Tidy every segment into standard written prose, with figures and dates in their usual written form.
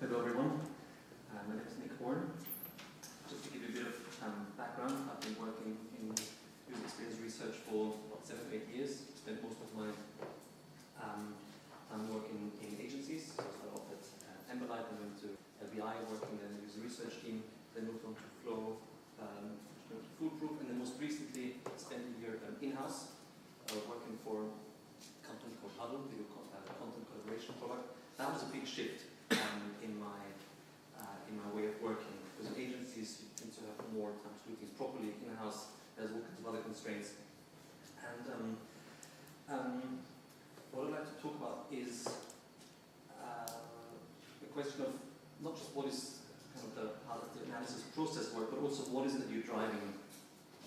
Hello everyone, my name is Nik Horn. Just to give you a bit of background, I've been working in user experience research for about 7 to 8 years. Spent most of my time working in agencies. So I started off at Emberlight, then went to LBI, working in the user research team, then moved on to Flow, Foolproof, and then most recently spent a year in-house working for a company called Huddle, the content collaboration product. That was a big shift in my way of working, because in agencies you tend to have more time to do things properly. In-house there's all kinds of other constraints, and what I'd like to talk about is the question of not just what is kind of how does the analysis process work, but also what is it that you're driving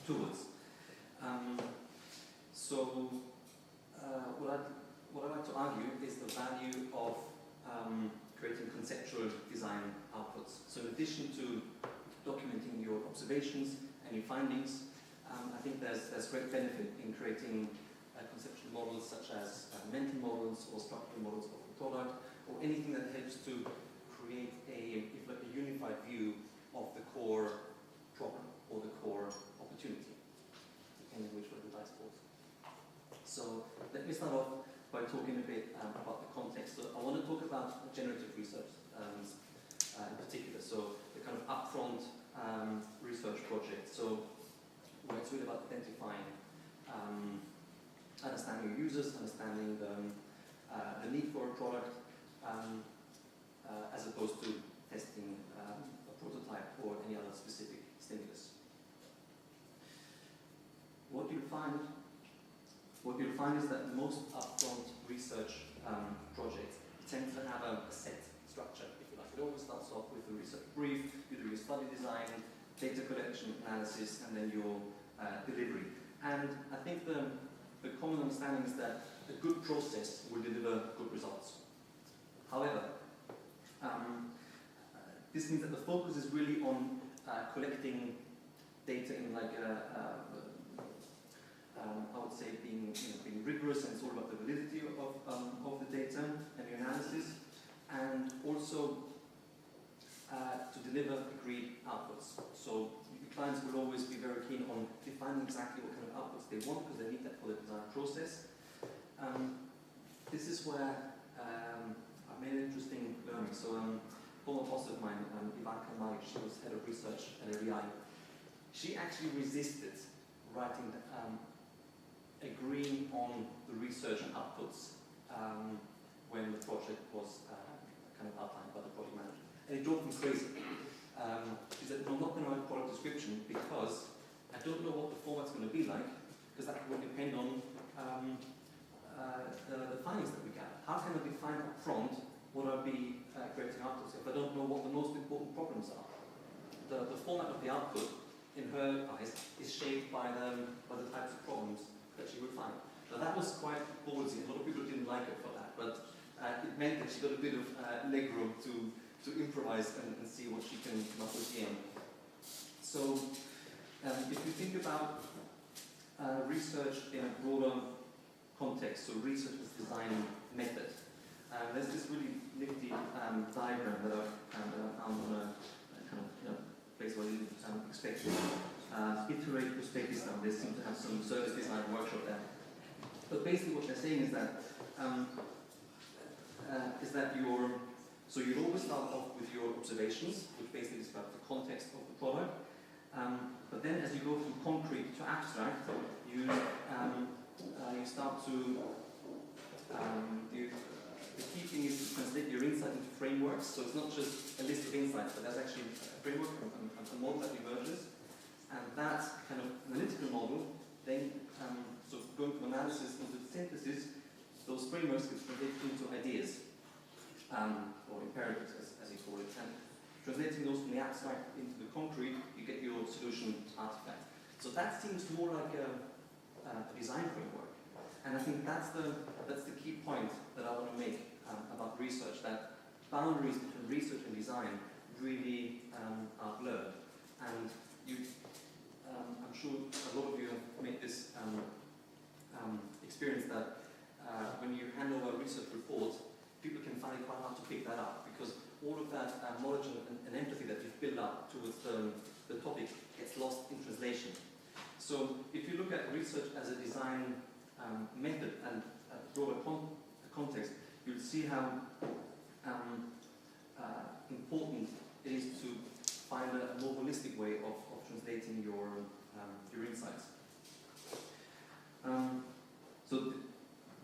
towards. What I'd like to argue is the value of creating conceptual design outputs. So in addition to documenting your observations and your findings, I think there's great benefit in creating conceptual models such as mental models or structural models of the product, or anything that helps to create a unified view of the core problem or the core opportunity, depending which way the dice falls. So let me start off by talking a bit about the context. So I want to talk about generative research in particular, so the kind of upfront research project. So where it's really about identifying, understanding your users, understanding the need for a product, as opposed to testing a prototype or any other specific stimulus. What you'll find is that most upfront research projects tend to have a set structure, if you like. It always starts off with a research brief, you do your study design, data collection, analysis, and then your delivery. And I think the common understanding is that a good process will deliver good results. However, this means that the focus is really on collecting data in like I would say being rigorous, and it's all about the validity of the data and the analysis, and also to deliver agreed outputs. So the clients will always be very keen on defining exactly what kind of outputs they want, because they need that for the design process. This is where I've made an interesting learning. So former boss of mine, Ivanka Maric, she was head of research at LBI. She actually resisted writing agreeing on the research outputs when the project was kind of outlined by the project manager. And it drove me crazy. She said, no, I'm not going to write a product description because I don't know what the format's going to be like, because that will depend on the findings that we get. How can I define up front what I'll be creating outputs if I don't know what the most important problems are? The format of the output, in her eyes, is shaped by the types of problems that she would find. Now that was quite ballsy. A lot of people didn't like it for that, but it meant that she got a bit of leg room to improvise and see what she can come up with at the end. So if you think about research in a broader context, so research as design method, there's this really nifty diagram that I've found on a kind of place where you didn't expect it. Iterate Uzbekistan, they seem to have some service design workshop there. But basically what they're saying is that you'd always start off with your observations, which basically describe the context of the product. But then as you go from concrete to abstract, you start to the key thing is to translate your insight into frameworks. So it's not just a list of insights, but there's actually a framework, a model that emerges. And that kind of analytical model, then, so going from analysis into synthesis, those frameworks get translated into ideas, or imperatives, as you call it. And translating those from the abstract into the concrete, you get your solution artifact. So that seems more like a design framework. And I think that's the key point that I want to make about research, that boundaries between research and design really are blurred. And I'm sure a lot of you have made this experience that when you hand over a research report, people can find it quite hard to pick that up, because all of that and empathy that you've built up towards the topic gets lost in translation. So if you look at research as a design method and a broader context, you'll see how important it is to find a more holistic way of translating your insights. So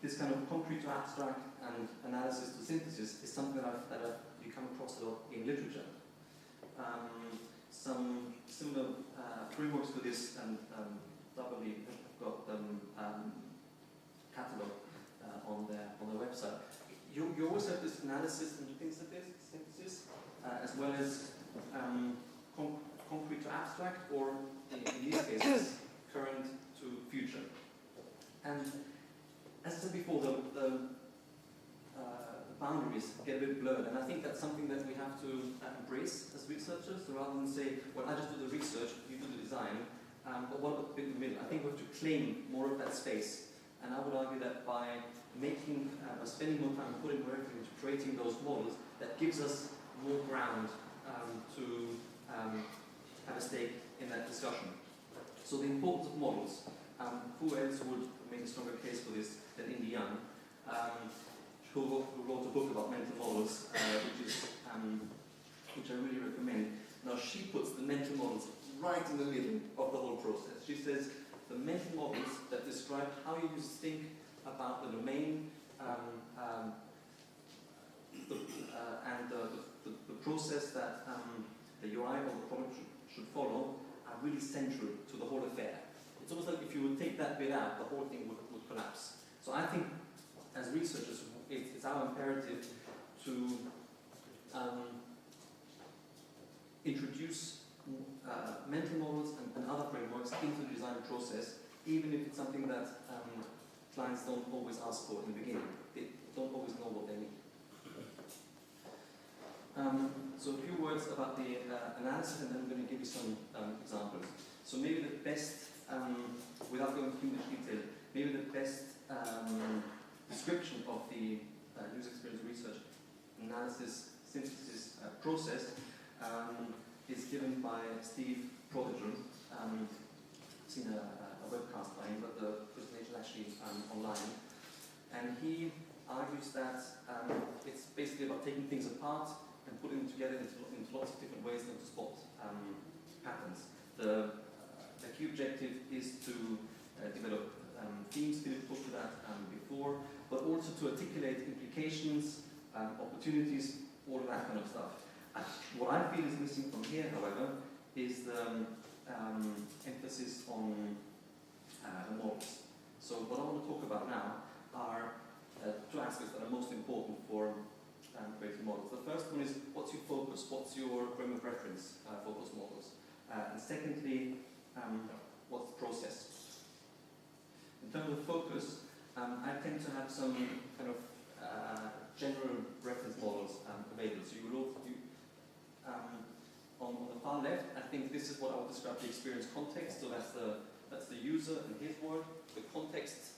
this kind of concrete to abstract and analysis to synthesis is something that you come across a lot in literature. Some similar frameworks for this, and doubly have got catalog on their website. You always have this analysis and synthesis, as well as concrete to abstract, or in these cases, current to future. And as I said before, the boundaries get a bit blurred, and I think that's something that we have to embrace as researchers. So rather than say, well, I just do the research, you do the design, but what about the bit in the middle? I think we have to claim more of that space, and I would argue that by spending more time and putting more effort into creating those models, that gives us more ground to have a stake in that discussion. So the importance of models. Who else would make a stronger case for this than Indy Young, who wrote a book about mental models, which I really recommend. Now she puts the mental models right in the middle of the whole process. She says the mental models that describe how you think about the domain and the process that the UI or the product should follow are really central to the whole affair. It's almost like if you would take that bit out, the whole thing would collapse. So I think, as researchers, it's our imperative to introduce mental models and other frameworks into the design process, even if it's something that clients don't always ask for in the beginning. They don't always know what they need. So a few words about the analysis, and then I'm going to give you some examples. So maybe the best, without going too much detail, maybe the best description of the user experience research analysis synthesis process is given by Steve Prodigal. I've seen a webcast by him, but the presentation is actually online. And he argues that it's basically about taking things apart and putting them together into lots of different ways and to spot patterns. The key objective is to develop themes. Philip talked to that before, but also to articulate implications, opportunities, all of that kind of stuff. What I feel is missing from here, however, is the emphasis on the models. So what I want to talk about now are two aspects that are most important for creating models. The first one is, what's your focus? What's your frame of reference for those models? And secondly, what's the process? In terms of focus, I tend to have some kind of general reference models available. So on the far left, I think this is what I would describe the experience context. So that's the user and his work, the context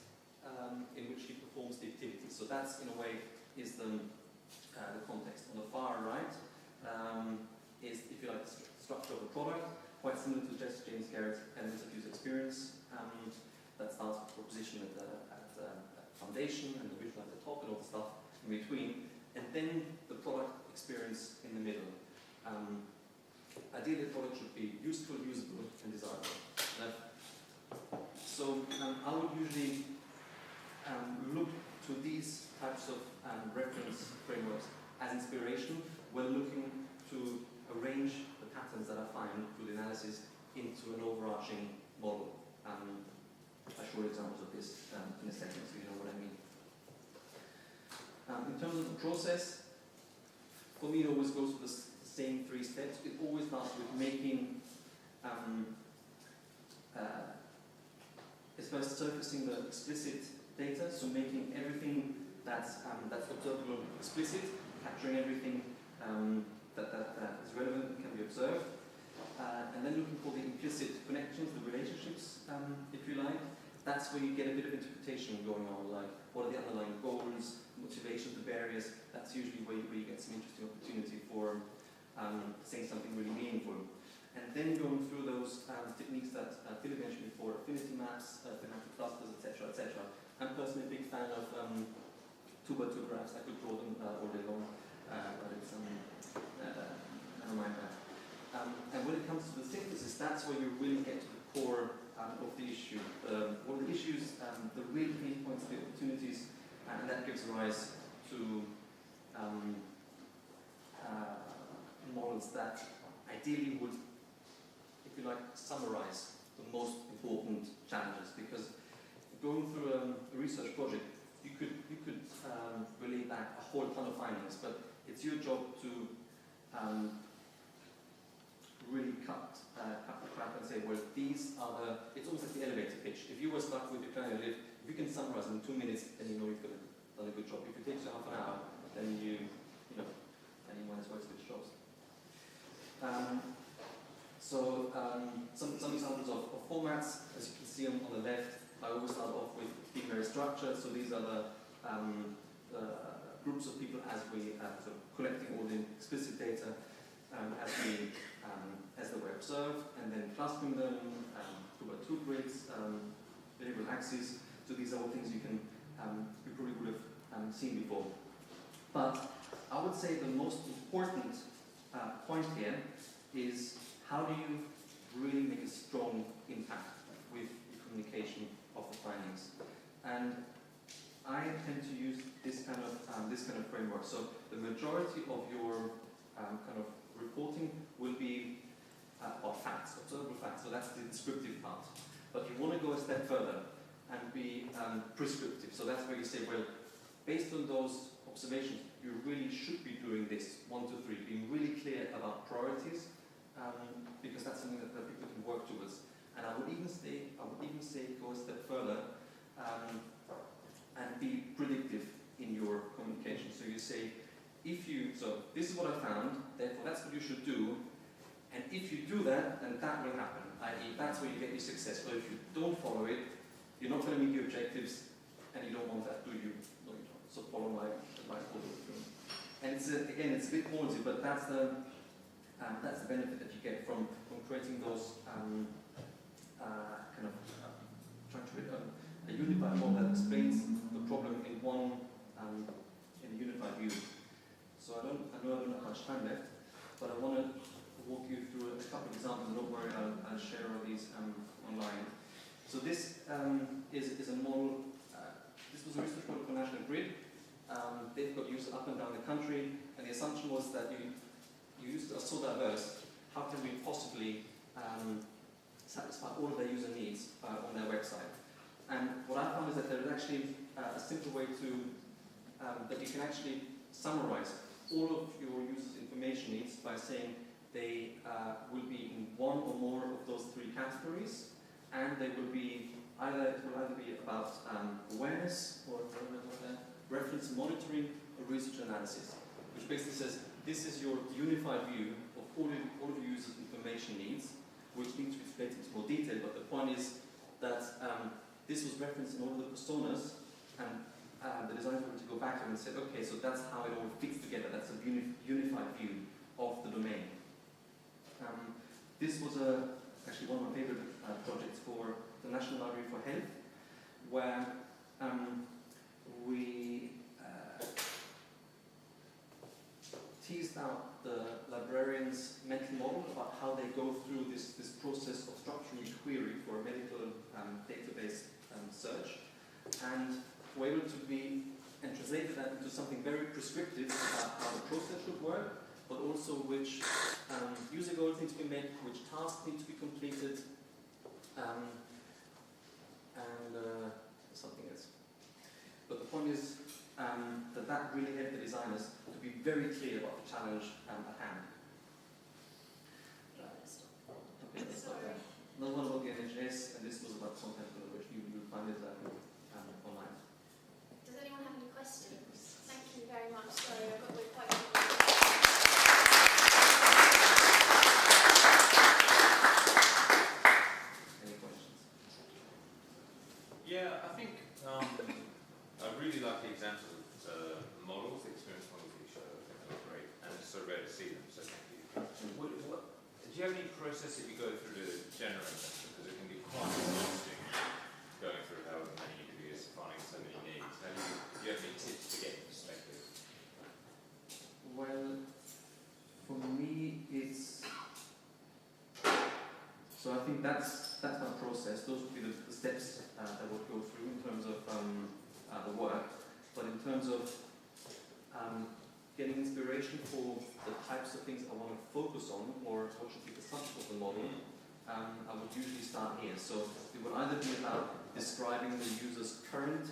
in which he performs the activity. So that's, in a way, is the context. On the far right is, if you like, the structure of the product, quite similar to James Garrett's elements of user experience. That starts with proposition at the foundation and the visual at the top and all the stuff in between, and then the product experience in the middle. Ideally, the product should be useful, usable, and desirable. So I would usually look to these types of reference frameworks as inspiration when looking to arrange the patterns that I find through the analysis into an overarching model. I'll show examples of this in a second, so you know what I mean. In terms of the process, for me it always goes through the same three steps. It always starts with making, it's first surfacing the explicit data, so making everything that's observable explicit, capturing everything that is relevant and can be observed, and then looking for the implicit connections, the relationships, if you like. That's where you get a bit of interpretation going on, like what are the underlying goals, motivations, the barriers. That's usually where you get some interesting opportunity for saying something really meaningful. And then going through those techniques that Philip mentioned before, affinity maps, thematic clusters, etc., etc. I'm personally a big fan of 2x2 graphs. I could draw them all day long, but it's never mind that. And when it comes to the synthesis, that's where you really get to the core of the issue. All the issues, the real pain points, the opportunities, and that gives rise to models that ideally would, if you like, summarize the most important challenges. Because going through a research project, you could relay back a whole ton of findings, but it's your job to really cut the crap and say, well, these are the, it's almost like the elevator pitch. If you were stuck with your generative, if you can summarize in 2 minutes, then you know you've done a good job. If it takes you half an hour, then you might as well switch jobs. Some examples of formats, as you can see on the left, I always start off with being very structured. So these are the groups of people as we sort of collecting all the explicit data as they were observed, and then clustering them, 2x2 grids, behavioral axes. So these are all things you probably would have seen before. But I would say the most important point here is how do you really make a strong impact with the communication of the findings. And I tend to use this kind of framework. So the majority of your kind of reporting will be about facts, observable facts. So that's the descriptive part. But you want to go a step further and be prescriptive. So that's where you say, well, based on those observations, you really should be doing this 1, 2, 3, being really clear about priorities, because that's something that people can work towards. And I would even say go a step further and be predictive in your communication. So you say, so this is what I found, therefore that's what you should do, and if you do that, then that will happen. I.e., that's where you get your success. But if you don't follow it, you're not going to meet your objectives, and you don't want that, do you? No, you don't. So follow my advice all the way through. And it's a bit pointy, but that's the benefit that you get from creating those trying to create a unified model that explains the problem in a unified view. So I know I don't have much time left, but I want to walk you through a couple of examples. Don't worry, I'll share all these online. So this is a model. This was a research model for National Grid. They've got users up and down the country, and the assumption was that users are so diverse. How can we possibly satisfy all of their user needs on their website? And what I found is that there is actually a simple way to that you can actually summarize all of your users' information needs by saying they will be in one or more of those 3 categories, and they will be it will either be about awareness or reference monitoring or research analysis, which basically says this is your unified view of all of your users' information needs, which needs to be split into more detail. But the point is that this was referenced in all of the personas, and the designers were to go back to them and said, okay, so that's how it all fits together. That's a unified view of the domain. This was actually one of my favorite projects for the National Library for Health, where we teased out the librarian's mental model about how they go through this process of structuring a query for a medical database search, and were able to and translated that into something very prescriptive about how the process should work, but also which user goals need to be met, which tasks need to be completed, and something else. But the point is that really helped the designers to be very clear about the challenge at hand. Okay, let's stop there. Another one about the NHS, and this was about content which you'll find it online. Does anyone have any questions? Thank you very much. Sorry, I got quite Any questions? Yeah, I think I really like the example of models, the experience models that you showed. I think they were great, and it's so rare to see them, so thank you. you have any process that you go through to generate that? Because it can be quite exhausting going through however many interviews, finding so many needs. Do you have any tips to get perspective? Well, for me, it's so I think that's my process. Those would be the steps that would go through in terms of the work. But in terms of getting inspiration for the types of things I want to focus on, or what should be the subject of the model, I would usually start here. So it would either be about describing the user's current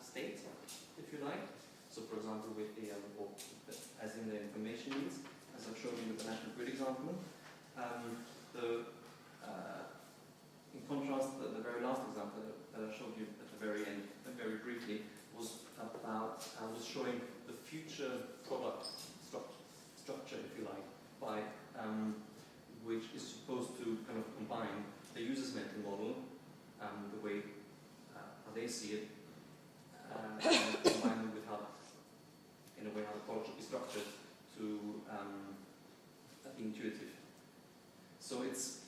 state, if you like. So for example, with the as in the information needs, as I've shown you with the National Grid example. In contrast, the very last example that I showed you at the very end, very briefly, was about I was showing the future product structure, if you like, by which is supposed to kind of combine the user's mental model, the way how they see it, and combine them with how, in a way, how the product should be structured to be intuitive. So it's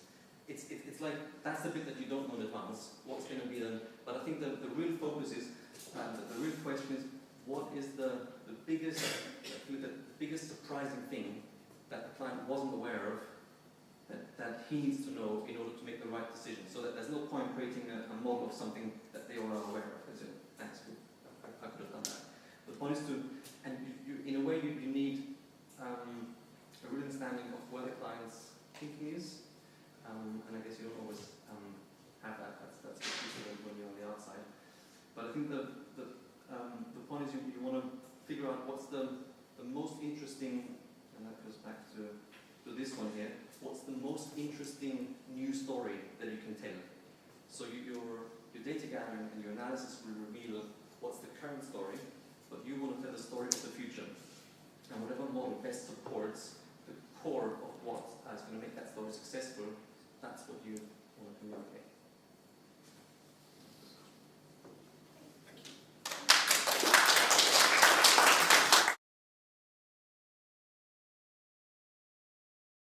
like that's the bit that you don't know in advance. What's going to be then? But I think the real focus is, the real question is, what is the biggest surprising thing that the client wasn't aware of that he needs to know in order to make the right decision? So that there's no point creating a model of something that they are aware of. Thanks, I could have done that. The point is to, and you in a way you need a real understanding of where the client's thinking is. And I guess you don't always have that. That's useful when you're on the outside. But I think the point is you want to figure out what's the most interesting, and that goes back to this one here. What's the most interesting new story that you can tell? So your data gathering and your analysis will reveal what's the current story, but you want to tell the story of the future. And whatever model best supports the core of what is going to make that story successful, that's what you want to communicate.